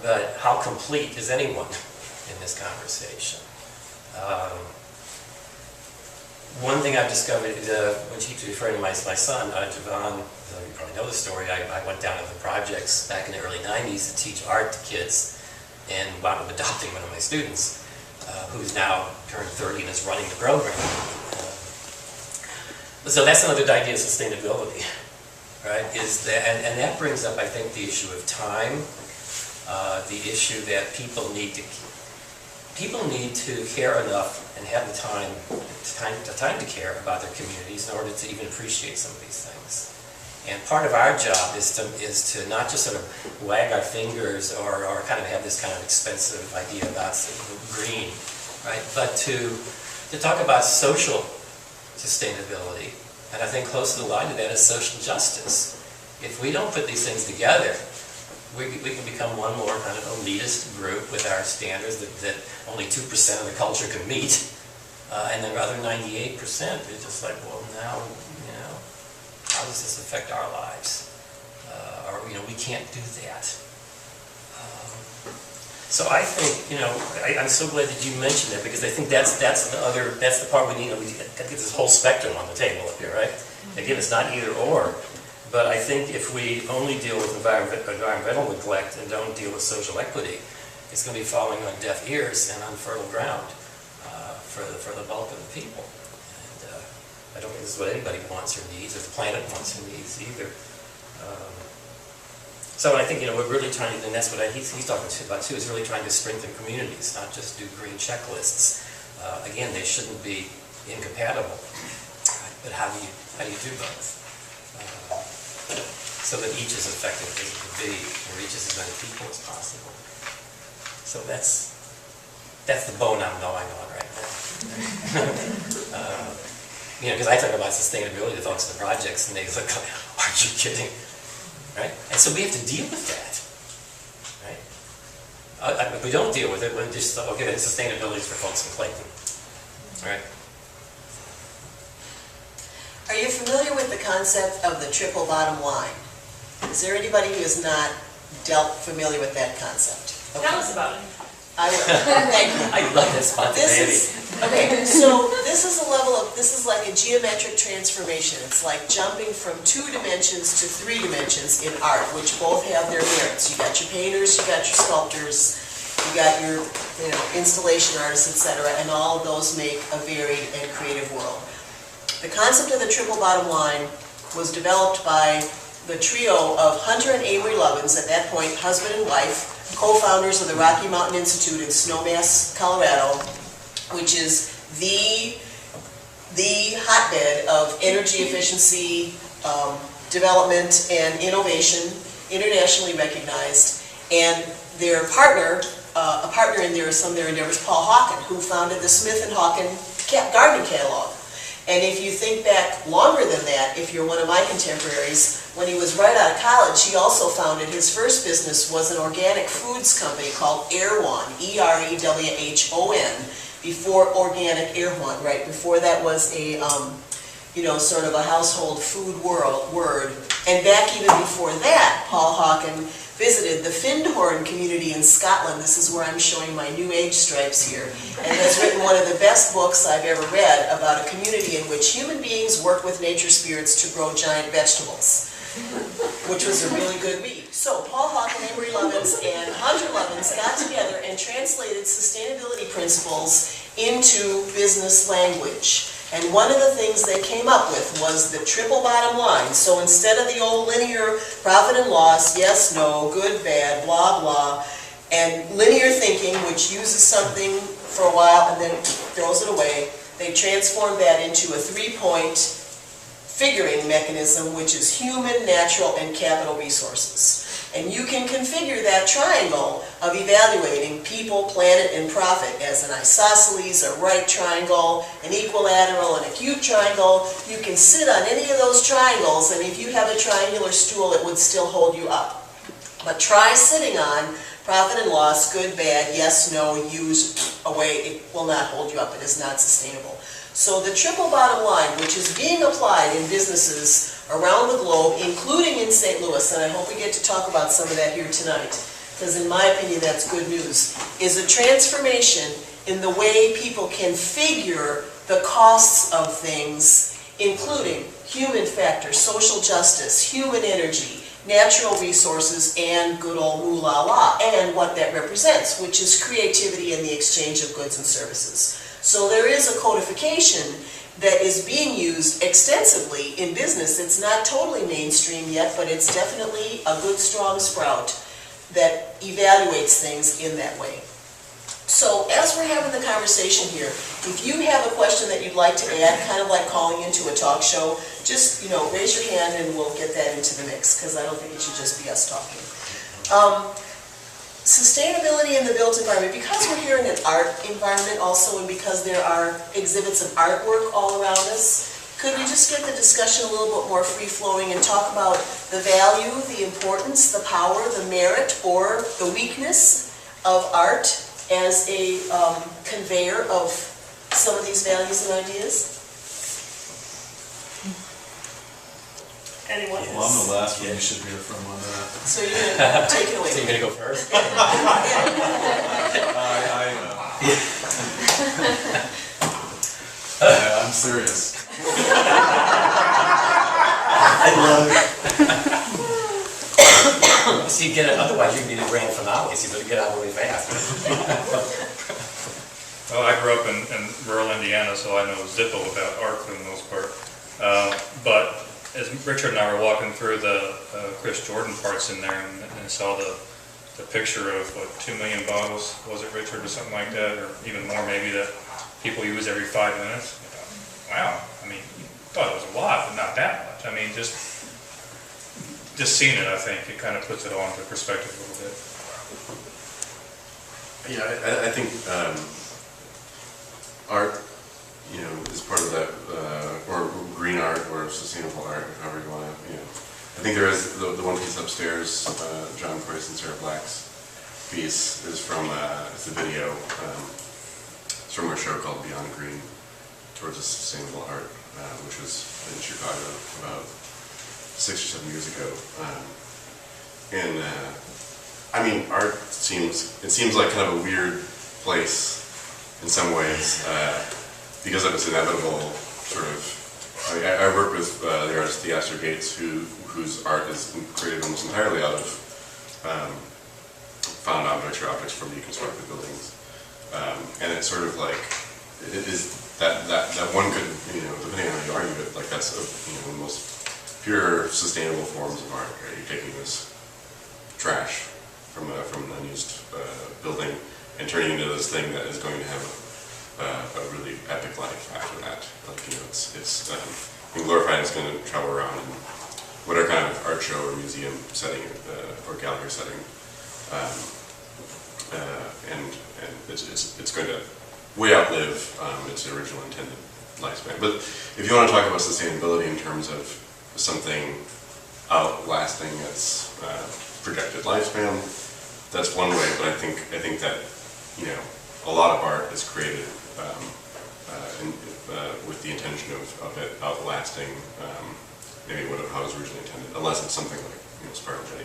but how complete is anyone in this conversation? One thing I've discovered when she was referring to my son, Javon, you probably know the story, I went down to the projects back in the early 90s to teach art to kids and wound up adopting one of my students who's now turned 30 and is running the program. So that's another idea of sustainability, right? And that brings up, I think, the issue of time, the issue that people need to care enough and have the time to care about their communities in order to even appreciate some of these things. And part of our job is to not just sort of wag our fingers or kind of have this kind of expensive idea about green, right? But to talk about social sustainability, and I think close to the line to that is social justice. If we don't put these things together, we can become one more kind of elitist group with our standards that only 2% of the culture can meet, and then the other 98% is just like, well, now, how does this affect our lives? Or, we can't do that. So I think, I'm so glad that you mentioned that, because I think that's the part we need. We got to get this whole spectrum on the table up here, right? Again, it's not either or, but I think if we only deal with environmental neglect and don't deal with social equity, it's going to be falling on deaf ears and unfertile ground for the bulk of the people. And I don't think this is what anybody wants or needs, or the planet wants or needs either. So I think, we're really trying to, and that's what he's talking about too, is really trying to strengthen communities, not just do green checklists. Again, they shouldn't be incompatible, right? But how do you do both? So that each is effective as it could be, and reaches as many people as possible. So that's the bone I'm gnawing on right now. Because I talk about sustainability with folks in the projects, and they look like, aren't you kidding? Right? And so we have to deal with that. Right? If we don't deal with it, we're just, okay, then sustainability is for folks in Clayton. All right? Are you familiar with the concept of the triple bottom line? Is there anybody who is not familiar with that concept? Okay. Tell us about it. I will. Thank you. I love that spontaneity. This is like a geometric transformation. It's like jumping from 2 dimensions to 3 dimensions in art, which both have their merits. You got your painters, you got your sculptors, you got your installation artists, etc., and all of those make a varied and creative world. The concept of the triple bottom line was developed by the trio of Hunter and Amory Lovins, at that point husband and wife, co-founders of the Rocky Mountain Institute in Snowmass, Colorado, which is the hotbed of energy efficiency, development, and innovation, internationally recognized. And their partner, a partner in some of their endeavors, Paul Hawken, who founded the Smith & Hawken gardening catalog. And if you think back longer than that, if you're one of my contemporaries, when he was right out of college, he also founded, his first business was an organic foods company called Erewhon, E-R-E-W-H-O-N, before Organic Erewhon, right? Before that was a, sort of a household food word. And back even before that, Paul Hawken visited the Findhorn community in Scotland. This is where I'm showing my New Age stripes here. And has written one of the best books I've ever read about a community in which human beings work with nature spirits to grow giant vegetables, which was a really good read. So Paul Hawken, Amory Lovins, and Hunter Lovins got together and translated sustainability principles into business language. And one of the things they came up with was the triple bottom line. So instead of the old linear profit and loss, yes, no, good, bad, blah, blah, and linear thinking, which uses something for a while and then throws it away, they transformed that into a 3-point figuring mechanism, which is human, natural, and capital resources. And you can configure that triangle of evaluating people, planet, and profit as an isosceles, a right triangle, an equilateral, an acute triangle. You can sit on any of those triangles, and if you have a triangular stool, it would still hold you up. But try sitting on profit and loss, good, bad, yes, no, use, away. It will not hold you up. It is not sustainable. So the triple bottom line, which is being applied in businesses around the globe, including in St. Louis, and I hope we get to talk about some of that here tonight, because in my opinion that's good news, is a transformation in the way people can figure the costs of things, including human factors, social justice, human energy, natural resources, and good old moolah, and what that represents, which is creativity and the exchange of goods and services. So there is a codification that is being used extensively in business. It's not totally mainstream yet, but it's definitely a good strong sprout that evaluates things in that way. So as we're having the conversation here, if you have a question that you'd like to add, kind of like calling into a talk show, just, raise your hand and we'll get that into the mix, because I don't think it should just be us talking. Sustainability in the built environment, because we're here in an art environment also, and because there are exhibits of artwork all around us, could we just get the discussion a little bit more free-flowing and talk about the value, the importance, the power, the merit, or the weakness of art as a conveyor of some of these values and ideas? Anyone? Well, I'm the last one you should hear from on that. So you're going to take it away. So you're going to go first? I'm serious. See, otherwise you'd be the grand finale, so you better get out really fast. Well, I grew up in rural Indiana, so I know zippo about art for the most part. But as Richard and I were walking through the Chris Jordan parts in there, and saw the picture of, 2 million bottles, was it, Richard, or something like that, or even more maybe, that people use every 5 minutes. I thought, wow, I mean, I thought it was a lot, but not that much. I mean, just seeing it, I think, it kind of puts it all into perspective a little bit. Yeah, I think art, is part of that, or green art, or sustainable art, however you want to, I think there is the one piece upstairs, John Price and Sarah Black's piece is from, it's a video, it's from a show called Beyond Green, Towards a Sustainable Art, which was in Chicago about 6 or 7 years ago. And I mean, art seems like kind of a weird place in some ways, because of its inevitable sort of, I work with the artist Theaster Gates, whose art is created almost entirely out of found objects or objects from deconstructed buildings. And it's sort of like, it is that one could, depending on how you argue it, like that's the most pure sustainable forms of art, right? You're taking this trash from an unused building and turning it into this thing that is going to have a really epic life after that. Like, it's glorified, it's going to travel around in whatever kind of art show or museum setting or gallery setting, and it's going to way outlive its original intended lifespan. But if you want to talk about sustainability in terms of something outlasting its projected lifespan, that's one way. But I think that a lot of art is created with the intention of it outlasting maybe how it was originally intended, unless it's something like Spiral Jetty.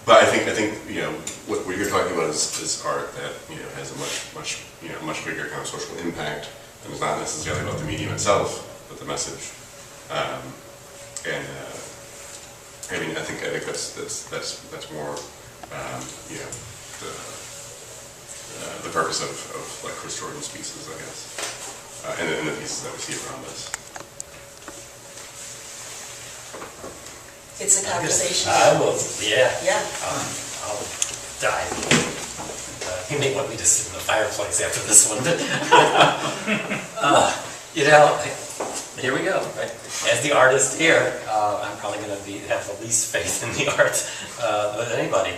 But I think what you're talking about is art that has a much bigger kind of social impact, and is not necessarily about the medium itself, but the message. And I mean, I think that's more the purpose of like Chris Jordan's pieces, I guess, and the pieces that we see around us. It's a conversation. I will, yeah. Yeah. I'll dive. You may want me to sit in the fireplace after this one. Here we go. Right? As the artist here, I'm probably going to have the least faith in the art of anybody.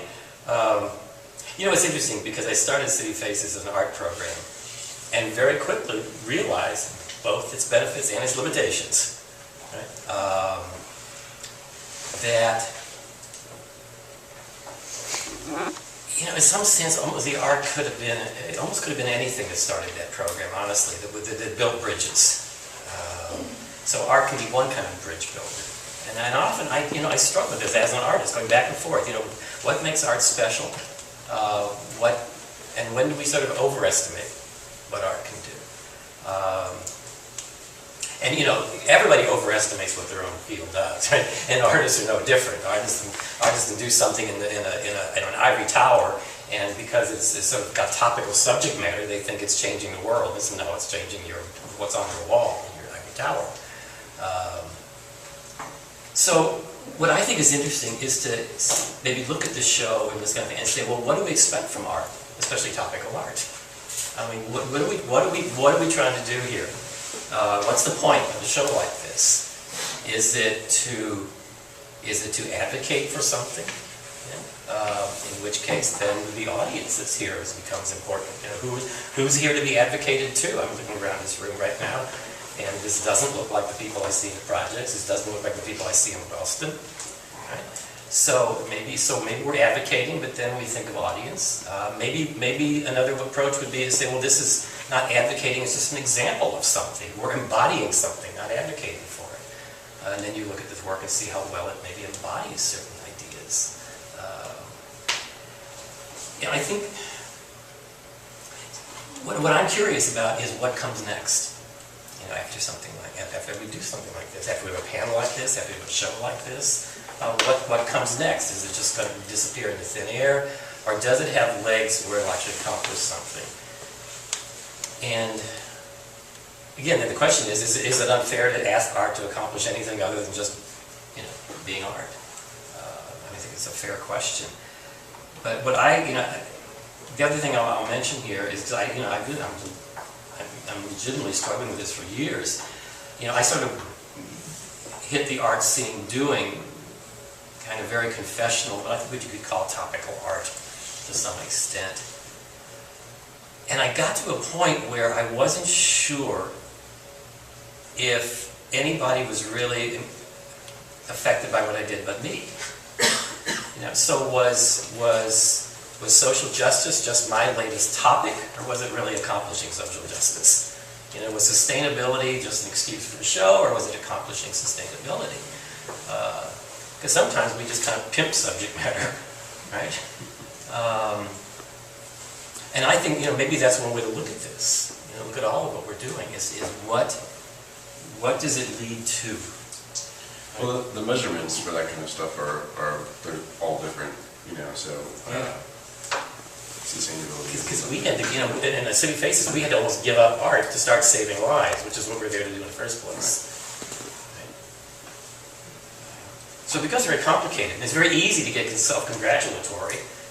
It's interesting because I started City Faces as an art program and very quickly realized both its benefits and its limitations. Right? That, in some sense, the art could have been anything that started that program, honestly, that built bridges. So art can be one kind of bridge builder. And often, I struggle with this as an artist, going back and forth, what makes art special? And when do we sort of overestimate what art can do? And everybody overestimates what their own field does, right? And artists are no different. Artists can do something in an ivory tower, and because it's sort of got topical subject matter, they think it's changing the world. Listen, no, it's changing what's on your wall in your ivory tower. So what I think is interesting is to maybe look at this show and this kind of thing and say, well, what do we expect from art, especially topical art? I mean, what are we trying to do here? What's the point of a show like this? Is it to advocate for something? In which case, then the audience that's here becomes important. Who's here to be advocated to? I'm looking around this room right now, and this doesn't look like the people I see in the projects. This doesn't look like the people I see in Wellston. Right? So maybe we're advocating, but then we think of audience. Maybe another approach would be to say, well, this is not advocating, it's just an example of something. We're embodying something, not advocating for it. And then you look at this work and see how well it maybe embodies certain ideas. I think what I'm curious about is what comes next. After something after we do something like this, after we have a panel like this, after we have a show like this, what comes next? Is it just going to disappear into thin air, or does it have legs where it'll actually accomplish something? And again, then the question is it unfair to ask art to accomplish anything other than just being art? I think it's a fair question. But what the other thing I'll mention here is I'm legitimately struggling with this for years. I sort of hit the art scene doing kind of very confessional, but I think what you could call topical art to some extent. And I got to a point where I wasn't sure if anybody was really affected by what I did but me. So was social justice just my latest topic, or was it really accomplishing social justice? Was sustainability just an excuse for the show, or was it accomplishing sustainability? Because sometimes we just kind of pimp subject matter, right? And I think maybe that's one way to look at this. Look at all of what we're doing is what does it lead to? Well, the measurements for that kind of stuff they're all different, so sustainability. Because we had to, in the City Faces, we had to almost give up art to start saving lives, which is what we're there to do in the first place. Right. So because they're very complicated, it's very easy to get self-congratulatory